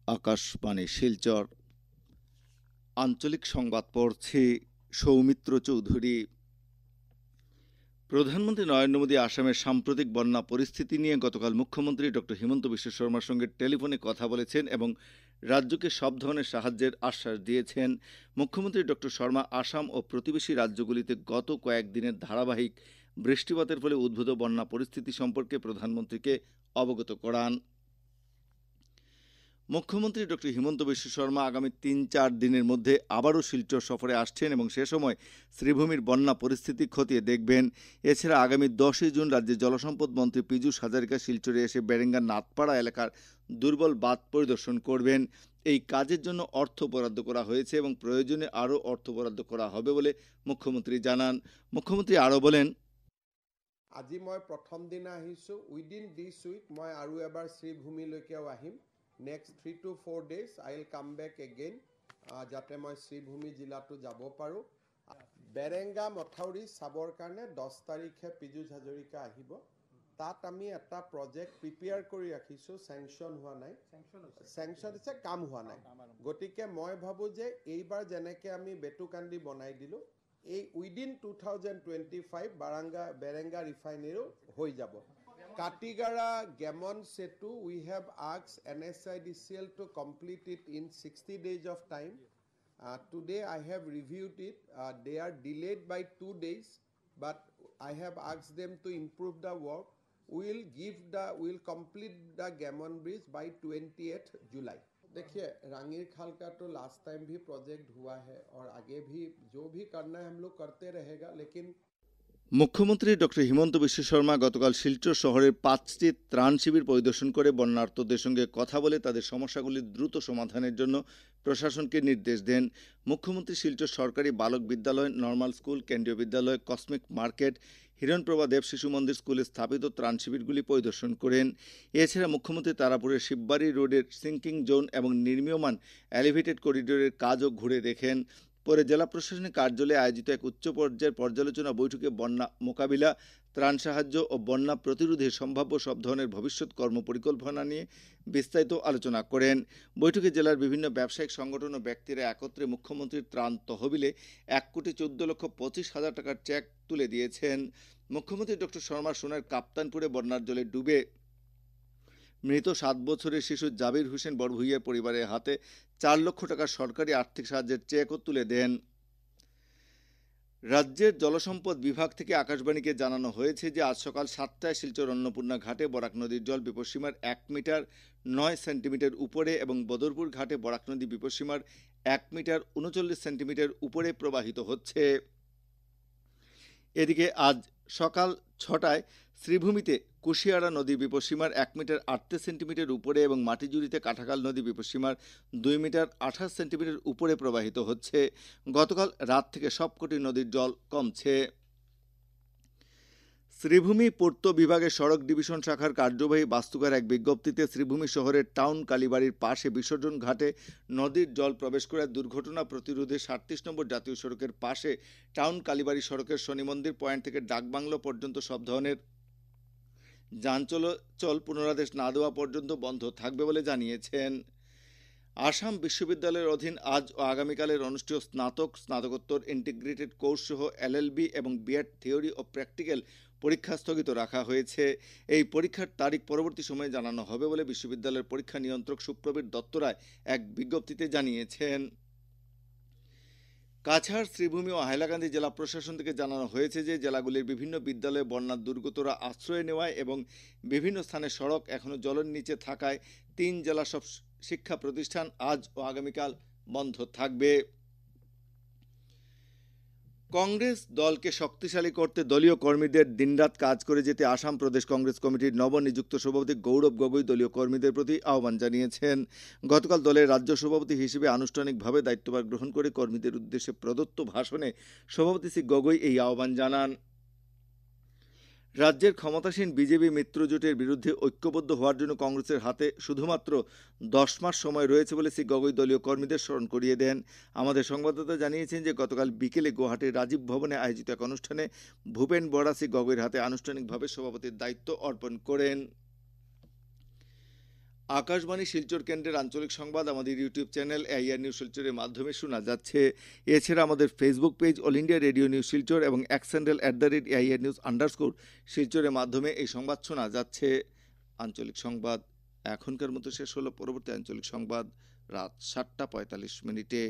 আকাশবাণী শিলচর আঞ্চলিক সংবাদ পড়ছি সৌমিত্র চৌধুরী। প্রধানমন্ত্রী নরেন্দ্র মোদী আসামের সাম্প্রতিক বন্যা পরিস্থিতি নিয়ে গতকাল মুখ্যমন্ত্রী ডক্টর হিমন্ত বিশ্ব শর্মার সঙ্গে টেলিফোনে কথা বলেছেন এবং রাজ্যকে সব ধরনের সাহায্যের আশ্বাস দিয়েছেন। মুখ্যমন্ত্রী ডক্টর শর্মা আসাম ও প্রতিবেশী রাজ্যগুলিতে গত কয়েকদিনের ধারাবাহিক বৃষ্টিপাতের ফলে উদ্ভূত বন্যা পরিস্থিতি সম্পর্কে প্রধানমন্ত্রীকে অবগত করান। মুখ্যমন্ত্রী ডক্টর হিমন্ত বিশ্ব শর্মা আগামী ৩-৪ দিনের মধ্যে আবারও শিলচর সফরে আসছেন এবং সে সময় শ্রীভূমির বন্যা পরিস্থিতি খতিয়ে দেখবেন। এছাড়া আগামী ১০ই জুন রাজ্যের জলসম্পদ মন্ত্রী পীযূষ হাজারিকা শিলচরে এসে বেরেঙ্গার নাথপাড়া এলাকার দুর্বল বাঁধ পরিদর্শন করবেন। এই কাজের জন্য অর্থ বরাদ্দ করা হয়েছে এবং প্রয়োজনে আরও অর্থ বরাদ্দ করা হবে বলে মুখ্যমন্ত্রী জানান। মুখ্যমন্ত্রী আরও বলেন, আজি মই প্ৰথম দিনা আহিছোঁ। উইদিন দিছ উইক মই আৰু এবাৰ শ্ৰীভূমিলৈকেও আহিম। Next 3 to 4 days I will come back again যাতে মই শ্ৰীভূমি জিলাটো যাব পাৰোঁ। বেৰেঙ্গা মথাউৰি চাবৰ কাৰণে 10 তাৰিখে পীযূষ হাজৰিকা আহিব। তাত আমি এটা প্ৰজেক্ট প্ৰিপেয়াৰ কৰি ৰাখিছোঁ। চেংচন হোৱা নাই, চেংচন হৈছে, কাম হোৱা নাই। গতিকে মই ভাবোঁ যে এইবাৰ যেনেকৈ আমি বেটুকান্দি বনাই দিলোঁ, এই উইদিন 2025 বেৰেঙ্গা ৰিফাইনেৰীও হৈ যাব। Katigara Gamon Setu, we have asked NSIDCL to complete it in 60 days of time. Today I have reviewed it. They are delayed by 2 days, but I have asked them to improve the work. We'll complete the Gamon Bridge by 28th July. देखिए, रांगीर खाल का तो last time भी project हुआ है और आगे भी जो भी करना है हम लोग करते रहेगा, लेकिन মুখ্যমন্ত্রী ডক্টর হিমন্ত বিশ্ব শর্মা গতকাল শিলচর শহরের 5টি ত্রাণ শিবির পরিদর্শন করে বন্যার্তদের সঙ্গে কথা বলে তাদের সমস্যাগুলি দ্রুত সমাধানের জন্য প্রশাসনকে নির্দেশ দেন। মুখ্যমন্ত্রী শিলচর সরকারি বালক বিদ্যালয়, নর্মাল স্কুল, কেন্দ্রীয় বিদ্যালয়, কসমিক মার্কেট, হিরণপ্রভা দেব শিশু মন্দির স্কুলে স্থাপিত ত্রাণ শিবিরগুলি পরিদর্শন করেন। এছাড়া মুখ্যমন্ত্রী তারাপুরের শিববাড়ি রোডের সিঙ্কিং জোন এবং নির্মীয়মান এলিভেটেড করিডোরের কাজও ঘুরে দেখেন। পরে জেলা প্রশাসনিক কার্যালয়ে আয়োজিত এক উচ্চ পর্যায়ের পর্যালোচনা বৈঠকে বন্যা মোকাবিলা, ত্রাণ সাহায্য ও বন্যা প্রতিরোধে সম্ভাব্য সব ধরনের ভবিষ্যৎ কর্মপরিকল্পনা নিয়ে বিস্তারিত আলোচনা করেন। বৈঠকে জেলার বিভিন্ন ব্যবসায়িক সংগঠন ও ব্যক্তিরা একত্রে মুখ্যমন্ত্রীর ত্রাণ তহবিলে ১,১৪,২৫,০০০ টাকার চেক তুলে দিয়েছেন। মুখ্যমন্ত্রী ডক্টর শর্মা সোনার কাপ্তানপুরে বন্যার জলে ডুবে মৃত 7 বছরের শিশু জাবির হোসেন বড়ভূইয়ার পরিবারের হাতে 4 লক্ষ টাকার সরকারি আর্থিক সাহায্যের চেকও তুলে দেন। রাজ্যের জলসম্পদ বিভাগ থেকে আকাশবাণীকে জানানো হয়েছে যে আজ সকাল 7টায় শিলচর অন্নপূর্ণা ঘাটে বরাক নদীর জল বিপদসীমার 1 মিটার 9 সেন্টিমিটার উপরে এবং বদরপুর ঘাটে বরাক নদী বিপদসীমার 1 মিটার 39 সেন্টিমিটার উপরে প্রবাহিত হচ্ছে। এদিকে আজ সকাল 6টায় শ্রীভূমিতে কুশিয়ারা নদী বিপদসীমার 1 মিটার 38 সেন্টিমিটার উপরে এবং মাটিজুড়িতে কাঠাখাল নদী বিপদসীমার 2 মিটার 28 সেন্টিমিটার উপরে প্রবাহিত হচ্ছে। গতকাল রাত থেকে সবকটি নদীর জল কমছে। শ্রীভূমি পূর্ত বিভাগের সড়ক ডিভিশন শাখার কার্যবাহী বাস্তুকার এক বিজ্ঞপ্তিতে শ্রীভূমি শহরের টাউন কালীবাড়ির পাশে বিসর্জন ঘাটে নদীর জল প্রবেশ করে দুর্ঘটনা প্রতিরোধে 37 নম্বর জাতীয় সড়কের পাশে টাউন কালীবাড়ি সড়কের শনি মন্দির পয়েন্ট থেকে ডাকবাংলো পর্যন্ত সব ধরনের যান চলাচল পুনরাদেশ না দেওয়া পর্যন্ত বন্ধ থাকবে বলে জানিয়েছেন। আসাম বিশ্ববিদ্যালয়ের অধীন আজ ও আগামীকালের অনুষ্ঠেয় স্নাতকোত্তর ইন্টিগ্রেটেড কোর্স সহ LLB এবং বিএড থিওরি ও প্র্যাকটিক্যাল পরীক্ষা স্থগিত রাখা হয়েছে। এই পরীক্ষার তারিখ পরবর্তী সময়ে জানানো হবে বলে বিশ্ববিদ্যালয়ের পরীক্ষা নিয়ন্ত্রক সুপ্রবীর দত্তরায় এক বিজ্ঞপ্তিতে জানিয়েছেন। কাছাড়, শ্রীভূমি ও হাইলাকান্দি জেলা প্রশাসন থেকে জানানো হয়েছে যে জেলাগুলির বিভিন্ন বিদ্যালয়ে বন্যার দুর্গতরা আশ্রয় নেওয়ায় এবং বিভিন্ন স্থানে সড়ক এখনো জলের নিচে থাকায় 3 জেলা সব শিক্ষা প্রতিষ্ঠান আজ ও আগামীকাল বন্ধ থাকবে। কংগ্রেস দলকে শক্তিশালী করতে দলীয় কর্মীদের দিনরাত কাজ করে যেতে আসাম প্রদেশ কংগ্রেস কমিটির নবনিযুক্ত সভাপতি গৌরব গগৈ দলীয় কর্মীদের প্রতি আহ্বান জানিয়েছেন। গতকাল দলের রাজ্য সভাপতি হিসেবে আনুষ্ঠানিকভাবে দায়িত্বভার গ্রহণ করে কর্মীদের উদ্দেশ্যে প্রদত্ত ভাষণে সভাপতি শ্রী গগৈ এই আহ্বান জানান। রাজ্যের ক্ষমতাসীন বিজেপি মিত্রজোটের বিরুদ্ধে ঐক্যবদ্ধ হওয়ার জন্য কংগ্রেসের হাতে শুধুমাত্র 10 মাস সময় রয়েছে বলে শ্রী গগৈ দলীয় কর্মীদের স্মরণ করিয়ে দেন। আমাদের সংবাদদাতা জানিয়েছেন যে গতকাল বিকেলে গুয়াহাটির রাজীব ভবনে আয়োজিত এক অনুষ্ঠানে ভূপেন বরা শ্রী গগৈর হাতে আনুষ্ঠানিকভাবে সভাপতির দায়িত্ব অর্পণ করেন। আকাশবাণী শিলচর কেন্দ্রের আঞ্চলিক সংবাদ আমাদের ইউটিউব চ্যানেল এআইআর নিউজ শিলচরের মাধ্যমে শোনা যাচ্ছে। এছাড়া আমাদের Facebook page all India radio news Silchar এবং এক্স হ্যান্ডেল @AIR নিউজ শিলচরের মাধ্যমে এই সংবাদ শোনা যাচ্ছে। আঞ্চলিক সংবাদ এখনকার মতো শেষ হলো। পরবর্তী আঞ্চলিক সংবাদ রাত ৭টা ৪৫ মিনিটে।